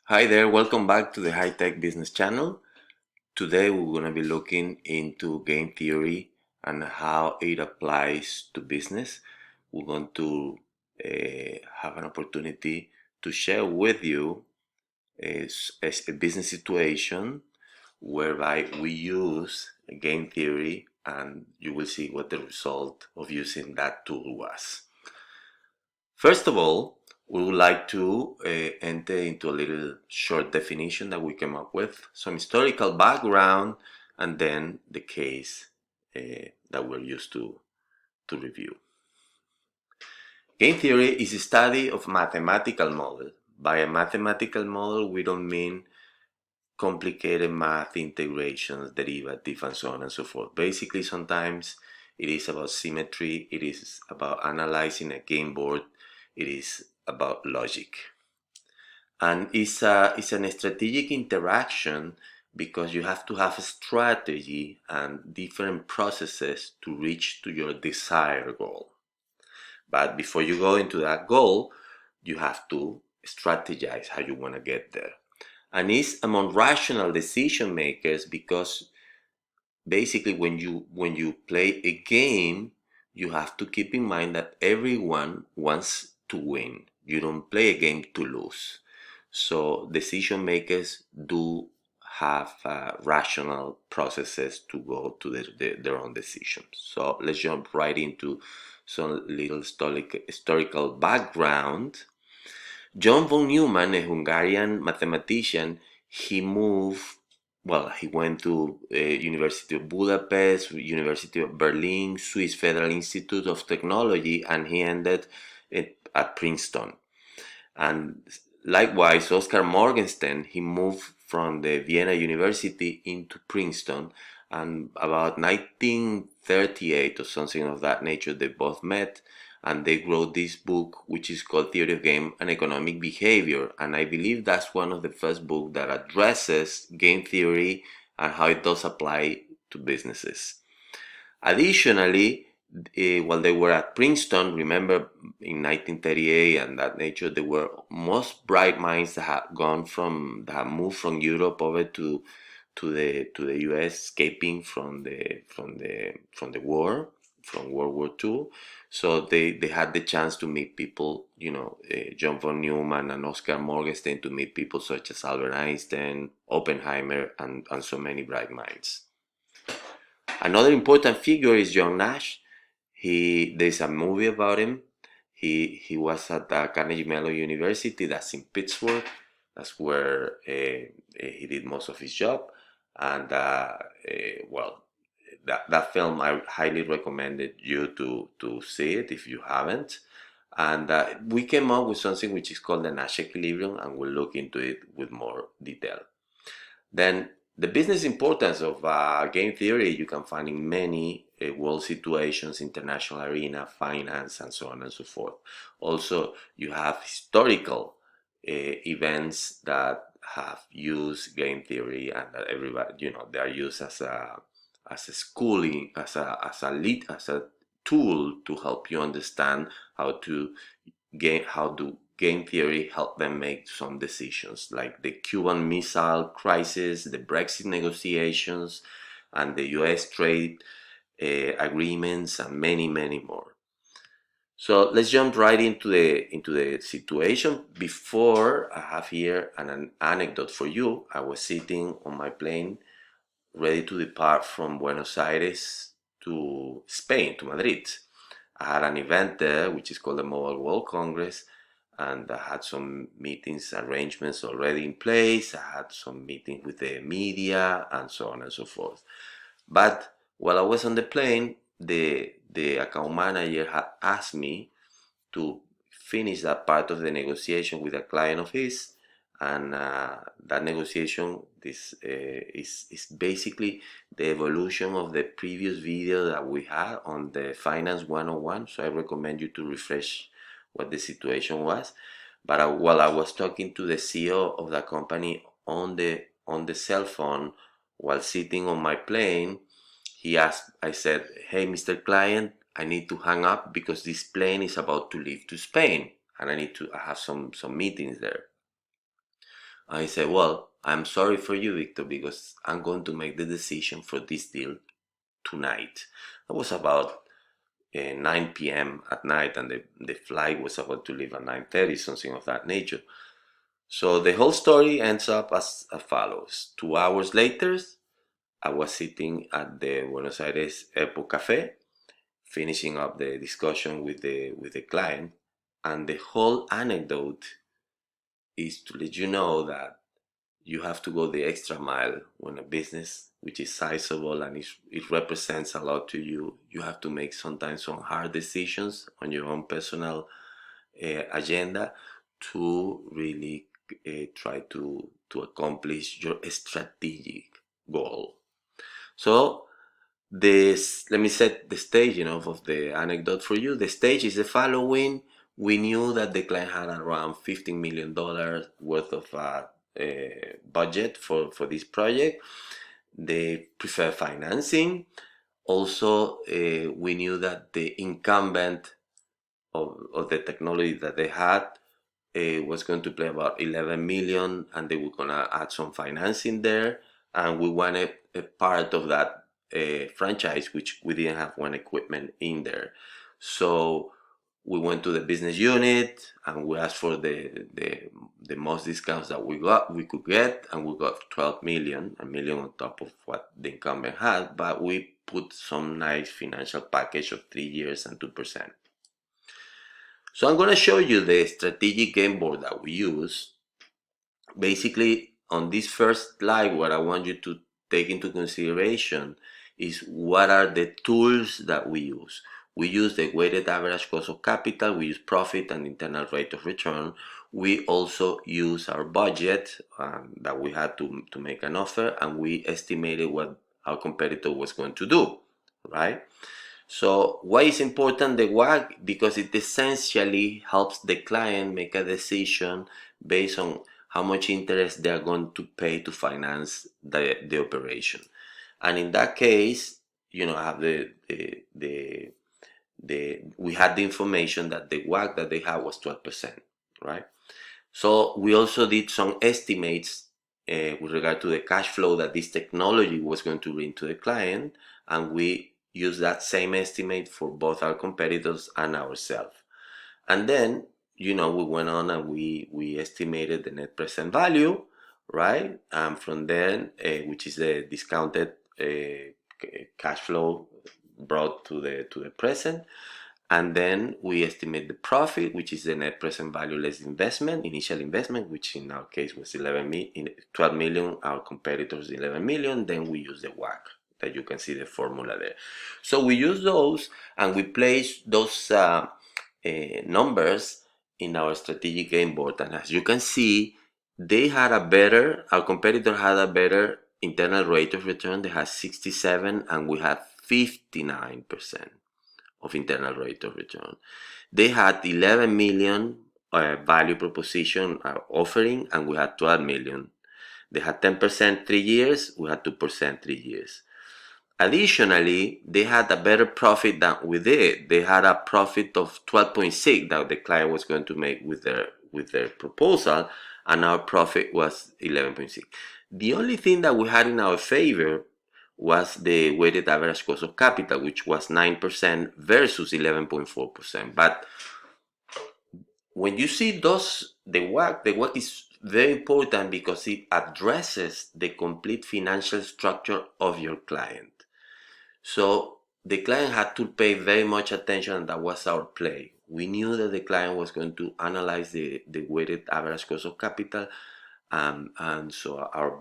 Hi there, welcome back to the High Tech Business Channel. Today we're going to be looking into game theory and how it applies to business. We're going to have an opportunity to share with you a business situation whereby we use game theory, and you will see what the result of using that tool was. First of all, we would like to enter into a little short definition that we came up with, some historical background, and then the case that we're used to review. Game theory is a study of mathematical model. By a mathematical model, we don't mean complicated math integrations, derivative, and so on and so forth. Basically, sometimes it is about symmetry, it is about analyzing a game board, it is about logic. And it's an strategic interaction because you have to have a strategy and different processes to reach to your desired goal. But before you go into that goal, you have to strategize how you want to get there. And it's among rational decision makers because basically when you play a game, you have to keep in mind that everyone wants to win. You don't play a game to lose. So decision makers do have rational processes to go to their own decisions. So let's jump right into some little historical background. John von Neumann, a Hungarian mathematician, he moved, well, he went to University of Budapest, University of Berlin, Swiss Federal Institute of Technology, and he ended at Princeton. And likewise, Oscar Morgenstern, he moved from the Vienna University into Princeton, and about 1938 or something of that nature, they both met and they wrote this book which is called Theory of Game and Economic Behavior, and I believe that's one of the first books that addresses game theory and how it does apply to businesses. Additionally, while they were at Princeton, remember in 1938 and that nature, there were most bright minds that had moved from Europe over to the U.S., escaping from the war, from World War II. So they had the chance to meet people, John von Neumann and Oscar Morgenstern, to meet people such as Albert Einstein, Oppenheimer, and so many bright minds. Another important figure is John Nash. There's a movie about him. He was at Carnegie Mellon University, that's in Pittsburgh. That's where he did most of his job. And well, that film I highly recommended you to see it if you haven't. And we came up with something which is called the Nash Equilibrium, and we'll look into it with more detail. Then the business importance of game theory you can find in many world situations, international arena, finance, and so on and so forth. Also, you have historical events that have used game theory, and that everybody, they are used as a schooling, as a tool to help you understand how game theory help them make some decisions, like the Cuban Missile Crisis, the Brexit negotiations, and the U.S. trade agreements, and many, many more. So let's jump right into the situation. Before, I have here an anecdote for you. I was sitting on my plane, ready to depart from Buenos Aires to Spain, to Madrid. I had an event there, which is called the Mobile World Congress, and I had some meetings arrangements already in place. I had some meetings with the media and so on and so forth. But while I was on the plane, the account manager had asked me to finish that part of the negotiation with a client of his, and that negotiation is basically the evolution of the previous video that we had on the Finance 101. So I recommend you to refresh what the situation was. But while I was talking to the CEO of the company on the cell phone while sitting on my plane, I said, "Hey, Mr. Client, I need to hang up because this plane is about to leave to Spain, and I have some meetings there." And he said, well, I'm sorry for you, Victor, because I'm going to make the decision for this deal tonight. It was about 9 p.m. at night, and the flight was about to leave at 9:30, something of that nature. So the whole story ends up as follows. 2 hours later, I was sitting at the Buenos Aires Airport Cafe, finishing up the discussion with the client, and the whole anecdote is to let you know that you have to go the extra mile when a business which is sizable and it represents a lot to you. You have to make sometimes some hard decisions on your own personal agenda to really try to accomplish your strategic goal. So this, let me set the stage, of the anecdote for you. The stage is the following. We knew that the client had around $15 million worth of budget for this project. They prefer financing. Also, we knew that the incumbent of the technology that they had was going to play about 11 million, and they were going to add some financing there. And we wanted a part of that franchise, which we didn't have one equipment in there. So we went to the business unit and we asked for the most discounts that we could get, and we got 12 million, a million on top of what the incumbent had, but we put some nice financial package of 3 years and 2%. So I'm going to show you the strategic game board that we use. Basically, on this first slide, what I want you to take into consideration is what are the tools that we use. We use the weighted average cost of capital, we use profit and internal rate of return. We also use our budget that we had to make an offer, and we estimated what our competitor was going to do, right? So why is important the WACC? Because it essentially helps the client make a decision based on how much interest they are going to pay to finance the operation. And in that case, I have we had the information that the WACC that they had was 12%, right? So we also did some estimates with regard to the cash flow that this technology was going to bring to the client, and we use that same estimate for both our competitors and ourselves. And then, we went on and we estimated the net present value, right? And from then, which is the discounted cash flow brought to the present. And then we estimate the profit, which is the net present value less initial investment, which in our case was 12 million, our competitors 11 million. Then we use the WACC that you can see the formula there. So we use those and we place those numbers in our strategic game board. And as you can see, our competitor had a better internal rate of return. They had 67 and we had 59% of internal rate of return. They had 11 million value proposition offering, and we had 12 million. They had 10% 3 years, we had 2% 3 years. Additionally, they had a better profit than we did. They had a profit of 12.6 that the client was going to make with their proposal, and our profit was 11.6. The only thing that we had in our favor was the weighted average cost of capital, which was 9% versus 11.4%. But when you see the WACC is very important because it addresses the complete financial structure of your client. So the client had to pay very much attention, and that was our play. We knew that the client was going to analyze the weighted average cost of capital, and so our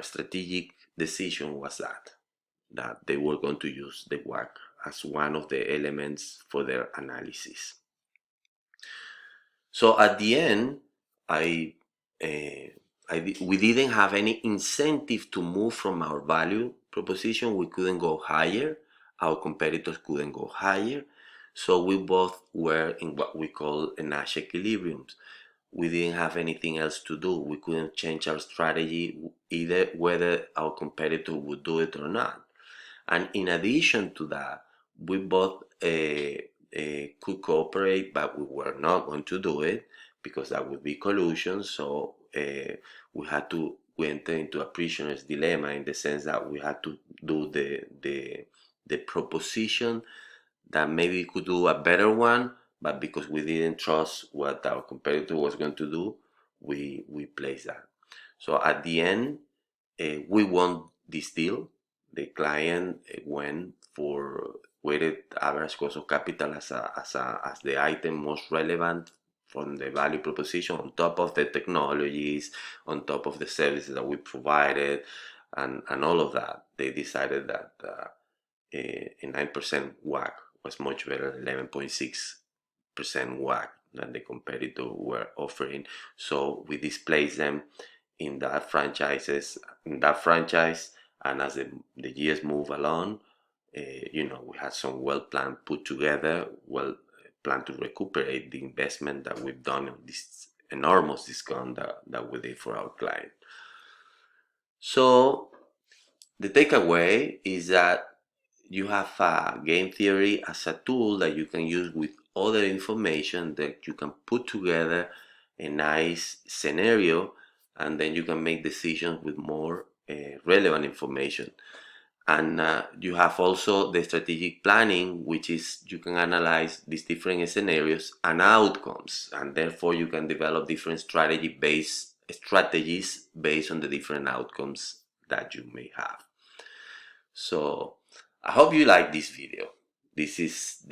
strategic decision was that they were going to use the WACC as one of the elements for their analysis. So at the end, we didn't have any incentive to move from our value proposition. We couldn't go higher. Our competitors couldn't go higher. So we both were in what we call a Nash Equilibrium. We didn't have anything else to do. We couldn't change our strategy either whether our competitor would do it or not. And in addition to that, we both could cooperate, but we were not going to do it because that would be collusion. So we enter into a prisoner's dilemma, in the sense that we had to do the proposition that maybe we could do a better one, but because we didn't trust what our competitor was going to do, we placed that. So at the end, we won this deal. The client went for weighted average cost of capital as the item most relevant from the value proposition, on top of the technologies, on top of the services that we provided, and all of that. They decided that a 9% WACC was much better than 11.6% WACC that the competitor were offering. So we displaced them in that franchise, and as the years move along, we had some well planned put together, well planned to recuperate the investment that we've done on this enormous discount that we did for our client. So the takeaway is that you have game theory as a tool that you can use with other information, that you can put together a nice scenario, and then you can make decisions with more relevant information. And you have also the strategic planning, which is you can analyze these different scenarios and outcomes, and therefore you can develop different strategies based on the different outcomes that you may have. So I hope you like this video. This is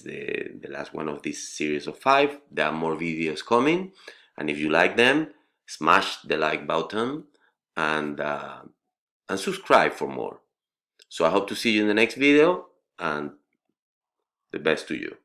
the last one of this series of 5. There are more videos coming, and if you like them, smash the like button and subscribe for more. So I hope to see you in the next video, and the best to you.